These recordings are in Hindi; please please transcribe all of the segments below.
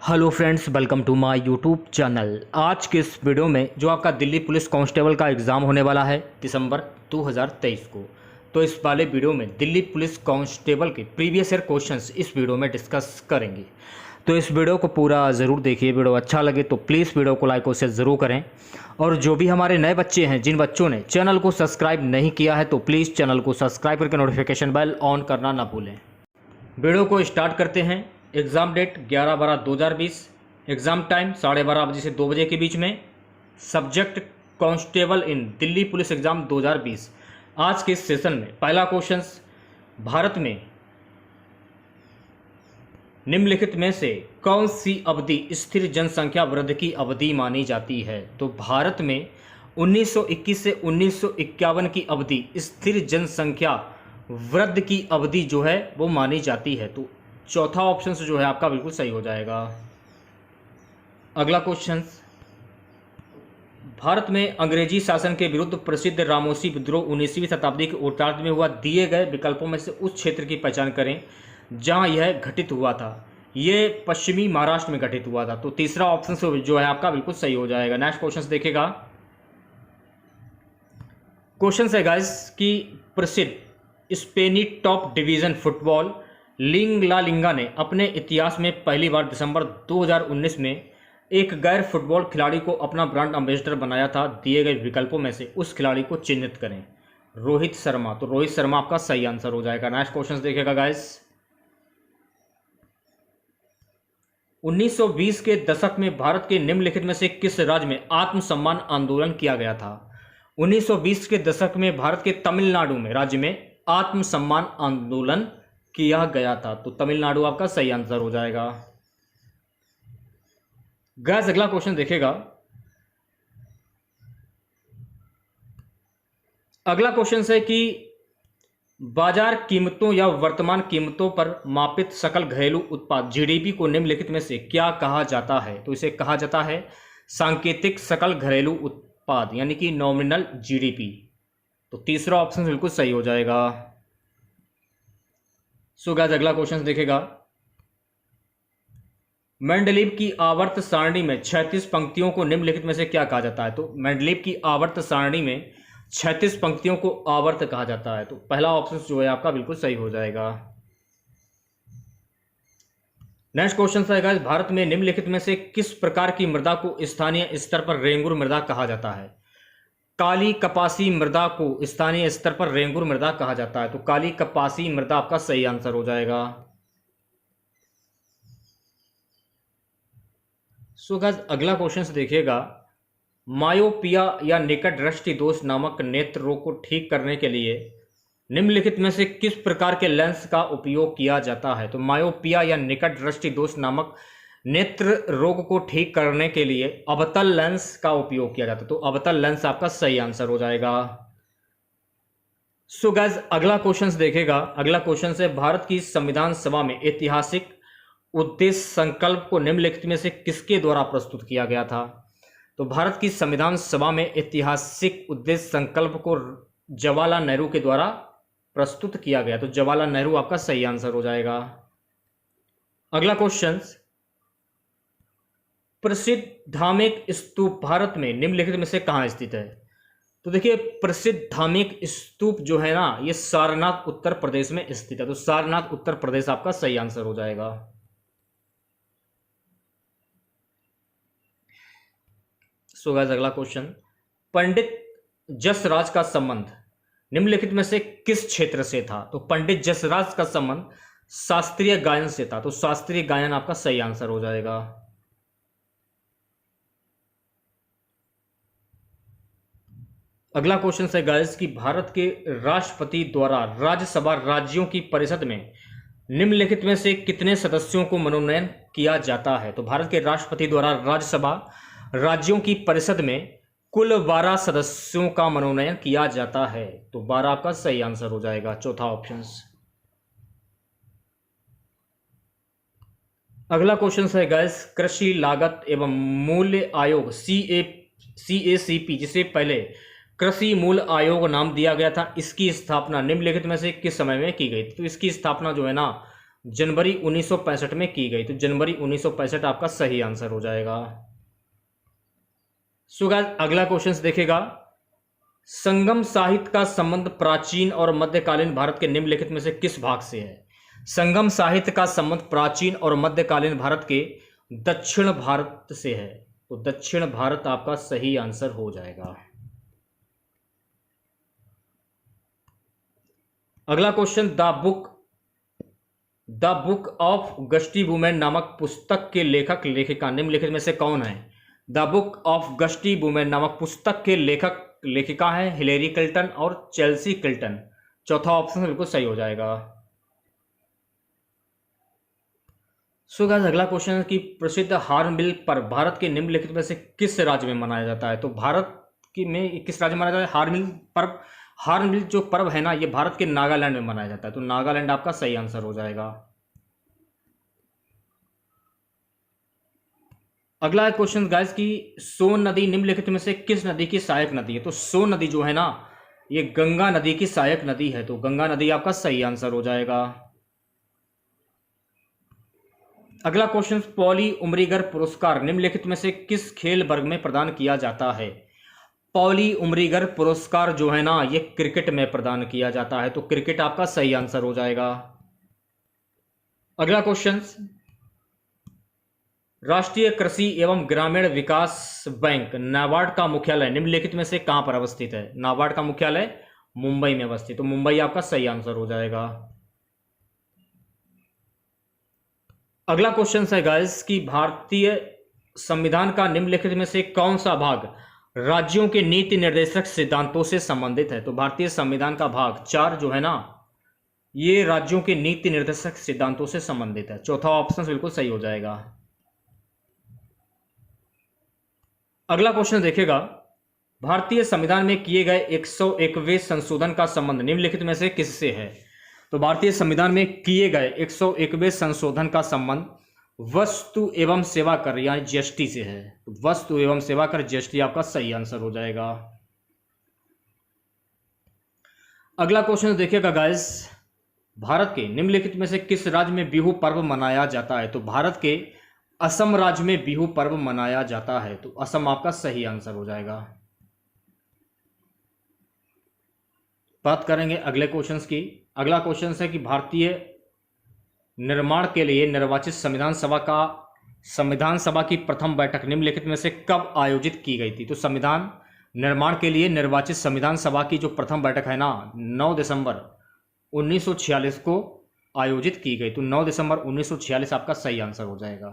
Hello friends, welcome to my YouTube channel. आज के इस वीडियो में जो आपका दिल्ली पुलिस कांस्टेबल का एग्ज़ाम होने वाला है दिसंबर 2023 को, तो इस वाले वीडियो में दिल्ली पुलिस कांस्टेबल के प्रीवियस ईयर क्वेश्चंस इस वीडियो में डिस्कस करेंगे। तो इस वीडियो को पूरा ज़रूर देखिए। वीडियो अच्छा लगे तो प्लीज़ वीडियो को लाइक और शेयर ज़रूर करें। और जो भी हमारे नए बच्चे हैं, जिन बच्चों ने चैनल को सब्सक्राइब नहीं किया है, तो प्लीज़ चैनल को सब्सक्राइब करके नोटिफिकेशन बेल ऑन करना ना भूलें। वीडियो को स्टार्ट करते हैं। एग्ज़ाम डेट 11/12/2020, एग्ज़ाम टाइम 12:30 बजे से 2 बजे के बीच में। सब्जेक्ट कांस्टेबल इन दिल्ली पुलिस एग्ज़ाम 2020। आज के इस सेशन में पहला क्वेश्चन, भारत में निम्नलिखित में से कौन सी अवधि स्थिर जनसंख्या वृद्धि की अवधि मानी जाती है? तो भारत में 1921 से 1951 की अवधि स्थिर जनसंख्या वृद्धि की अवधि जो है वो मानी जाती है। तो चौथा ऑप्शन जो है आपका बिल्कुल सही हो जाएगा। अगला क्वेश्चन, भारत में अंग्रेजी शासन के विरुद्ध प्रसिद्ध रामोसी विद्रोह 19वीं शताब्दी के उत्तरार्ध में हुआ। दिए गए विकल्पों में से उस क्षेत्र की पहचान करें जहां यह घटित हुआ था। ये पश्चिमी महाराष्ट्र में घटित हुआ था। तो तीसरा ऑप्शन जो है आपका बिल्कुल सही हो जाएगा। नेक्स्ट क्वेश्चन देखेगा। क्वेश्चन है गाइस कि प्रसिद्ध स्पेनी टॉप डिवीजन फुटबॉल लीग ला लिगा ने अपने इतिहास में पहली बार दिसंबर 2019 में एक गैर फुटबॉल खिलाड़ी को अपना ब्रांड एम्बेसडर बनाया था। दिए गए विकल्पों में से उस खिलाड़ी को चिन्हित करें। रोहित शर्मा। तो रोहित शर्मा आपका सही आंसर हो जाएगा। नेक्स्ट क्वेश्चन देखेगा गाइस। 1920 के दशक में भारत के निम्नलिखित में से किस राज्य में आत्मसम्मान आंदोलन किया गया था? 1920 के दशक में भारत के तमिलनाडु में राज्य में आत्मसम्मान आंदोलन किया गया था। तो तमिलनाडु आपका सही आंसर हो जाएगा। गाइस अगला क्वेश्चन देखेगा। अगला क्वेश्चन है कि बाजार कीमतों या वर्तमान कीमतों पर मापित सकल घरेलू उत्पाद जीडीपी को निम्नलिखित में से क्या कहा जाता है? तो इसे कहा जाता है सांकेतिक सकल घरेलू उत्पाद, यानी कि नॉमिनल जीडीपी। तो तीसरा ऑप्शन बिल्कुल सही हो जाएगा। सो गाइस अगला क्वेश्चन देखेगा। मेंडलीव की आवर्त सारणी में 36 पंक्तियों को निम्नलिखित में से क्या कहा जाता है? तो मेंडलीव की आवर्त सारणी में 36 पंक्तियों को आवर्त कहा जाता है। तो पहला ऑप्शन जो है आपका बिल्कुल सही हो जाएगा। नेक्स्ट क्वेश्चन है गाइस, भारत में निम्नलिखित में से किस प्रकार की मृदा को स्थानीय स्तर पर रेंगुर मृदा कहा जाता है? काली कपासी मृदा को स्थानीय स्तर पर रेंगुर मृदा कहा जाता है। तो काली कपासी मृदा आपका सही आंसर हो जाएगा। सो गाइस अगला क्वेश्चन देखिएगा। मायोपिया या निकट दृष्टि दोष नामक नेत्र रोग को ठीक करने के लिए निम्नलिखित में से किस प्रकार के लेंस का उपयोग किया जाता है? तो मायोपिया या निकट दृष्टि दोष नामक नेत्र रोग को ठीक करने के लिए अवतल लेंस का उपयोग किया जाता है। तो अवतल लेंस आपका सही आंसर हो जाएगा। सो गाइस अगला क्वेश्चन देखेगा। अगला क्वेश्चन है, भारत की संविधान सभा में ऐतिहासिक उद्देश्य संकल्प को निम्नलिखित में से किसके द्वारा प्रस्तुत किया गया था? तो भारत की संविधान सभा में ऐतिहासिक उद्देश्य संकल्प को जवाहरलाल नेहरू के द्वारा प्रस्तुत किया गया। तो जवाहरलाल नेहरू आपका सही आंसर हो जाएगा। अगला क्वेश्चन, प्रसिद्ध धार्मिक स्तूप भारत में निम्नलिखित में से कहां स्थित है? तो देखिए प्रसिद्ध धार्मिक स्तूप जो है ना, ये सारनाथ उत्तर प्रदेश में स्थित है। तो सारनाथ उत्तर प्रदेश आपका सही आंसर हो जाएगा। सो गाइस अगला क्वेश्चन, पंडित जसराज का संबंध निम्नलिखित में से किस क्षेत्र से था? तो पंडित जसराज का संबंध शास्त्रीय गायन से था। तो शास्त्रीय गायन आपका सही आंसर हो जाएगा। अगला क्वेश्चन है गाइस कि भारत के राष्ट्रपति द्वारा राज्यसभा राज्यों की परिषद में निम्नलिखित में से कितने सदस्यों को मनोनयन किया जाता है? तो भारत के राष्ट्रपति द्वारा राज्यसभा राज्यों की परिषद में कुल 12 सदस्यों का मनोनयन किया जाता है। तो 12 आपका सही आंसर हो जाएगा। चौथा ऑप्शन। अगला क्वेश्चन है गाइस, कृषि लागत एवं मूल्य आयोग CACP, जिसे पहले कृषि मूल्य आयोग नाम दिया गया था, इसकी स्थापना निम्नलिखित में से किस समय में की गई थी? तो इसकी स्थापना जो है ना जनवरी 1965 में की गई। तो जनवरी 1965 आपका सही आंसर हो जाएगा। सो गाइस अगला क्वेश्चन देखेगा, संगम साहित्य का संबंध प्राचीन और मध्यकालीन भारत के निम्नलिखित में से किस भाग से है? संगम साहित्य का संबंध प्राचीन और मध्यकालीन भारत के दक्षिण भारत से है। तो दक्षिण भारत आपका सही आंसर हो जाएगा। अगला question, the book of gusty women नामक पुस्तक के लेखक लेखिका निम्नलिखित में से कौन है? The book of gusty women नामक पुस्तक के लेखक लेखिका है हिलेरी क्लिंटन और चेल्सी क्लिंटन। चौथा ऑप्शन बिल्कुल सही हो जाएगा। सो गाइस अगला क्वेश्चन है कि प्रसिद्ध हार्नबिल पर्व भारत के निम्नलिखित में से किस राज्य में मनाया जाता है? तो भारत की में किस राज्य में मनाया जाता है हार्नबिल पर्व? हार्नबिल जो पर्व है ना, ये भारत के नागालैंड में मनाया जाता है। तो नागालैंड आपका सही आंसर हो जाएगा। अगला क्वेश्चन गाइस कि सोन नदी निम्नलिखित में से किस नदी की सहायक नदी है? तो सोन नदी जो है ना, ये गंगा नदी की सहायक नदी है। तो गंगा नदी आपका सही आंसर हो जाएगा। अगला क्वेश्चन, पॉली उमरीगर पुरस्कार निम्नलिखित में से किस खेल वर्ग में प्रदान किया जाता है? पॉली उमरीगर पुरस्कार जो है ना, ये क्रिकेट में प्रदान किया जाता है। तो क्रिकेट आपका सही आंसर हो जाएगा। अगला क्वेश्चन, राष्ट्रीय कृषि एवं ग्रामीण विकास बैंक नाबार्ड का मुख्यालय निम्नलिखित में से कहां पर अवस्थित है? नाबार्ड का मुख्यालय मुंबई में अवस्थित। तो मुंबई आपका सही आंसर हो जाएगा। अगला क्वेश्चन है गाइस कि भारतीय संविधान का निम्नलिखित में से कौन सा भाग राज्यों के नीति निर्देशक सिद्धांतों से संबंधित है? तो भारतीय संविधान का भाग 4 जो है ना, ये राज्यों के नीति निर्देशक सिद्धांतों से संबंधित है। चौथा ऑप्शन बिल्कुल सही हो जाएगा। अगला क्वेश्चन देखेगा, भारतीय संविधान में किए गए 101वें संशोधन का संबंध निम्नलिखित में से किससे है? तो भारतीय संविधान में किए गए 101वें संशोधन का संबंध वस्तु एवं सेवा कर यानी जीएसटी से है। तो वस्तु एवं सेवा कर जीएसटी आपका सही आंसर हो जाएगा। अगला क्वेश्चन देखिएगा गाइस, भारत के निम्नलिखित में से किस राज्य में बिहू पर्व मनाया जाता है? तो भारत के असम राज्य में बिहू पर्व मनाया जाता है। तो असम आपका सही आंसर हो जाएगा। बात करेंगे अगले क्वेश्चंस की। अगला क्वेश्चन है कि भारतीय निर्माण के लिए निर्वाचित संविधान सभा की प्रथम बैठक निम्नलिखित में से कब आयोजित की गई थी? तो संविधान निर्माण के लिए निर्वाचित संविधान सभा की जो प्रथम बैठक है ना, 9 दिसंबर 1946 को आयोजित की गई। तो 9 दिसंबर 1946 आपका सही आंसर हो जाएगा।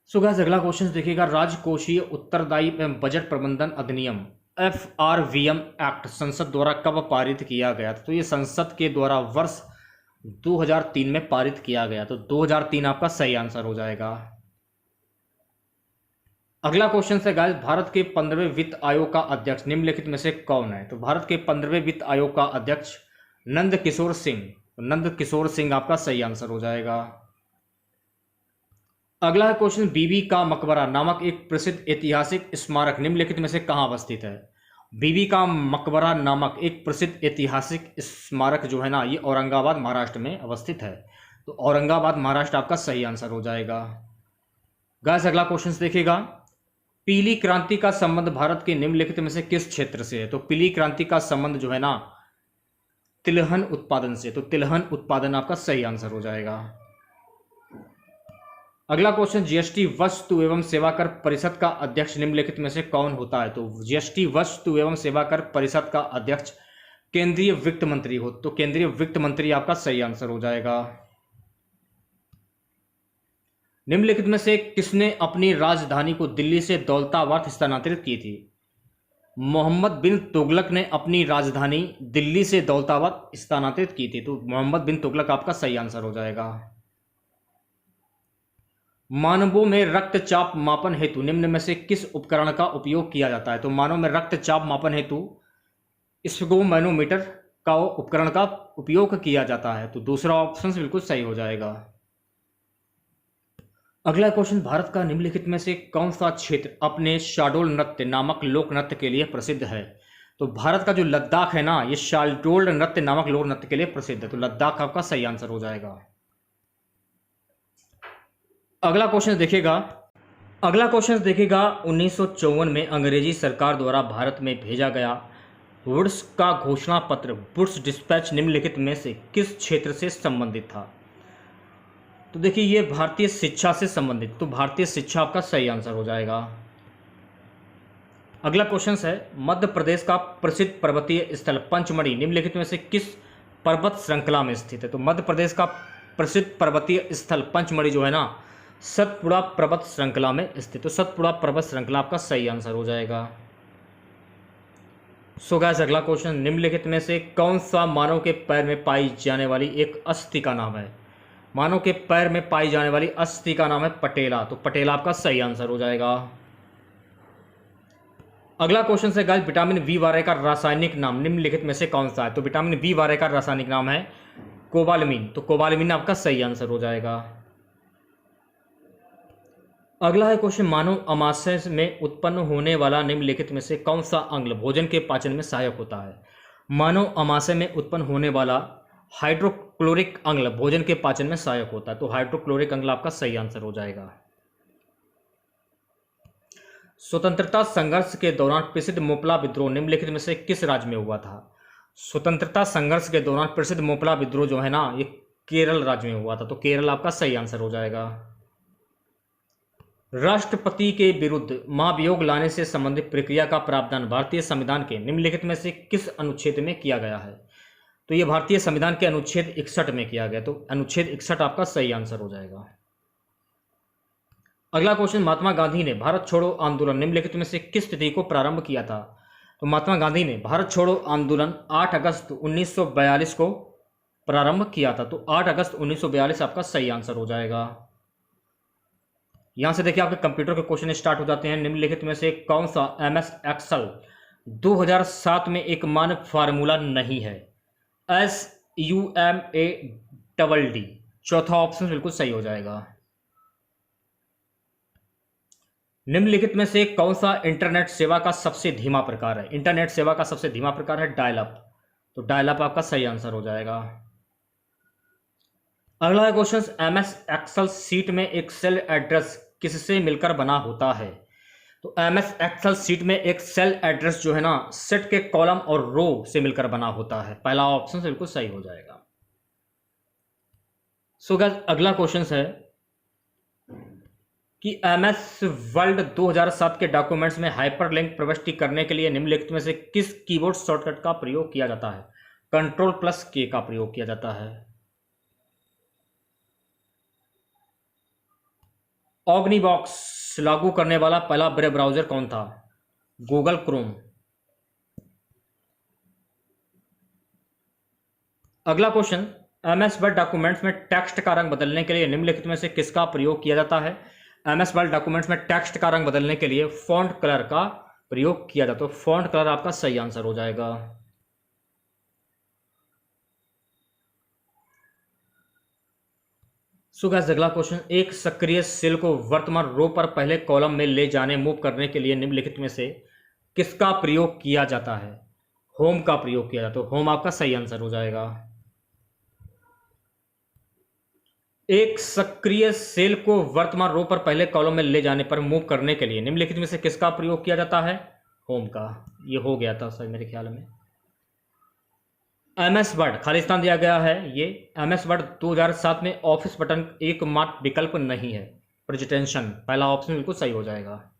सो गाइस अगला क्वेश्चन देखिएगा, राजकोषीय उत्तरदायी एवं बजट प्रबंधन अधिनियम FRVM एक्ट संसद द्वारा कब पारित किया गया था? तो ये संसद के द्वारा वर्ष 2003 में पारित किया गया। तो 2003 आपका सही आंसर हो जाएगा। अगला क्वेश्चन है गाइस, भारत के 15वें वित्त आयोग का अध्यक्ष निम्नलिखित में से कौन है? तो भारत के 15वें वित्त आयोग का अध्यक्ष नंद किशोर सिंह। नंद किशोर सिंह आपका सही आंसर हो जाएगा। अगला क्वेश्चन, बीबी का मकबरा नामक एक प्रसिद्ध ऐतिहासिक स्मारक निम्नलिखित में से कहां अवस्थित है? बीबी का मकबरा नामक एक प्रसिद्ध ऐतिहासिक स्मारक जो है ना, ये औरंगाबाद महाराष्ट्र में अवस्थित है। तो औरंगाबाद महाराष्ट्र आपका सही आंसर हो जाएगा। गाइस अगला क्वेश्चन देखिएगा, पीली क्रांति का संबंध भारत के निम्नलिखित में से किस क्षेत्र से है? तो पीली क्रांति का संबंध जो है ना, तिलहन उत्पादन से। तो तिलहन उत्पादन आपका सही आंसर हो जाएगा। अगला क्वेश्चन, जीएसटी वस्तु एवं सेवा कर परिषद का अध्यक्ष निम्नलिखित में से कौन होता है? तो जीएसटी वस्तु एवं सेवा कर परिषद का अध्यक्ष केंद्रीय वित्त मंत्री हो। तो केंद्रीय वित्त मंत्री आपका सही आंसर हो जाएगा। निम्नलिखित में से किसने अपनी राजधानी को दिल्ली से दौलताबाद स्थानांतरित की थी? मोहम्मद बिन तुगलक ने अपनी राजधानी दिल्ली से दौलताबाद स्थानांतरित की थी। तो मोहम्मद बिन तुगलक आपका सही आंसर हो जाएगा। मानवों में रक्तचाप मापन हेतु निम्न में से किस उपकरण का उपयोग किया जाता है? तो मानव में रक्तचाप मापन हेतु स्फिगोमैनोमीटर का उपकरण का उपयोग किया जाता है। तो दूसरा ऑप्शन बिल्कुल सही हो जाएगा। अगला क्वेश्चन, भारत का निम्नलिखित में से कौन सा क्षेत्र अपने शाडोल नृत्य नामक लोक नृत्य के लिए प्रसिद्ध है? तो भारत का जो लद्दाख है ना, ये शालडोल नृत्य नामक लोक नृत्य के लिए प्रसिद्ध है, तो लद्दाख आपका सही आंसर हो जाएगा। अगला क्वेश्चन देखिएगा 1954 में अंग्रेजी सरकार द्वारा भारत में भेजा गया वुड्स का घोषणा पत्र वुड्स डिस्पैच निम्नलिखित में से किस क्षेत्र से संबंधित था? तो देखिए ये भारतीय शिक्षा से संबंधित, तो भारतीय शिक्षा आपका सही आंसर हो जाएगा। अगला क्वेश्चन है मध्य प्रदेश का प्रसिद्ध पर्वतीय स्थल पंचमढ़ी निम्नलिखित में से किस पर्वत श्रृंखला में स्थित है? तो मध्य प्रदेश का प्रसिद्ध पर्वतीय स्थल पंचमढ़ी जो है ना, सतपुड़ा पर्वत श्रृंखला में स्थित, तो सतपुड़ा पर्वत श्रृंखला आपका सही आंसर हो जाएगा। सो गाइस अगला क्वेश्चन, निम्नलिखित में से कौन सा मानव के पैर में पाई जाने वाली एक अस्थि का नाम है? मानव के पैर में पाई जाने वाली अस्थि का नाम है पटेला, तो पटेला आपका सही आंसर हो जाएगा। अगला क्वेश्चन है गाइस, विटामिन बी 12 का रासायनिक नाम निम्नलिखित में से कौन सा है? तो विटामिन बी 12 का रासायनिक नाम है कोबालमिन, तो कोबालमिन आपका सही आंसर हो जाएगा। अगला है क्वेश्चन, मानव अमाशय में उत्पन्न होने वाला निम्नलिखित में से कौन सा अम्ल भोजन के पाचन में सहायक होता है? मानव अमाशय में उत्पन्न होने वाला हाइड्रोक्लोरिक अम्ल भोजन के पाचन में सहायक होता है, तो हाइड्रोक्लोरिक अम्ल आपका सही आंसर हो जाएगा। स्वतंत्रता संघर्ष के दौरान प्रसिद्ध मोपला विद्रोह निम्नलिखित में से किस राज्य में हुआ था? स्वतंत्रता संघर्ष के दौरान प्रसिद्ध मोपला विद्रोह जो है ना, ये केरल राज्य में हुआ था, तो केरल आपका सही आंसर हो जाएगा। राष्ट्रपति के विरुद्ध महाभियोग लाने से संबंधित प्रक्रिया का प्रावधान भारतीय संविधान के निम्नलिखित में से किस अनुच्छेद में किया गया है? तो ये भारतीय संविधान के अनुच्छेद 61 में किया गया, तो अनुच्छेद 61 आपका सही आंसर हो जाएगा। अगला क्वेश्चन, महात्मा गांधी ने भारत छोड़ो आंदोलन निम्नलिखित में से किस तिथि को प्रारंभ किया था? तो महात्मा गांधी ने भारत छोड़ो आंदोलन 8 अगस्त 1942 को प्रारंभ किया था, तो 8 अगस्त 1942 आपका सही आंसर हो जाएगा। यहां से देखिए आपके कंप्यूटर के क्वेश्चन स्टार्ट हो जाते हैं। निम्नलिखित में से कौन सा MS एक्सेल 2007 में एक मानक फार्मूला नहीं है? SUMADD, चौथा ऑप्शन बिल्कुल सही हो जाएगा। निम्नलिखित में से कौन सा इंटरनेट सेवा का सबसे धीमा प्रकार है? इंटरनेट सेवा का सबसे धीमा प्रकार है डायल अप, तो डायल अप आपका सही आंसर हो जाएगा। अगला क्वेश्चन, MS एक्सेल सीट में एक सेल एड्रेस किससे मिलकर बना होता है? तो MS एक्सेल सीट में एक सेल एड्रेस जो है ना, सेट के कॉलम और रो से मिलकर बना होता है, पहला ऑप्शन से बिल्कुल सही हो जाएगा। सो गाइस अगला क्वेश्चन है कि MS वर्ल्ड 2007 के डॉक्यूमेंट्स में हाइपरलिंक प्रविष्टि करने के लिए निम्नलिखित में से किस कीबोर्ड शॉर्टकट का प्रयोग किया जाता है? Ctrl+K का प्रयोग किया जाता है। ऑग्निबॉक्स लागू करने वाला पहला वेब ब्राउजर कौन था? Google Chrome. अगला क्वेश्चन, MS वर्ड डॉक्यूमेंट्स में टेक्स्ट का रंग बदलने के लिए निम्नलिखित में से किसका प्रयोग किया जाता है? MS वर्ड डॉक्यूमेंट्स में टेक्स्ट का रंग बदलने के लिए फॉन्ट कलर का प्रयोग किया जाता है, तो फॉन्ट कलर आपका सही आंसर हो जाएगा। सो गाइस अगला क्वेश्चन, एक सक्रिय सेल को वर्तमान रो पर पहले कॉलम में ले जाने मूव करने के लिए निम्नलिखित में से किसका प्रयोग किया जाता है? होम का प्रयोग किया जाता है, तो होम आपका सही आंसर हो जाएगा। एक सक्रिय सेल को वर्तमान रो पर पहले कॉलम में ले जाने पर मूव करने के लिए निम्नलिखित में से किसका प्रयोग किया जाता है? होम का। ये हो गया था सर मेरे ख्याल में। MS वर्ड खालिस्तान दिया गया है। ये MS वर्ड 2007 में ऑफिस बटन एकमात्र विकल्प नहीं है, प्रेजेंटेशन, पहला ऑप्शन बिल्कुल सही हो जाएगा।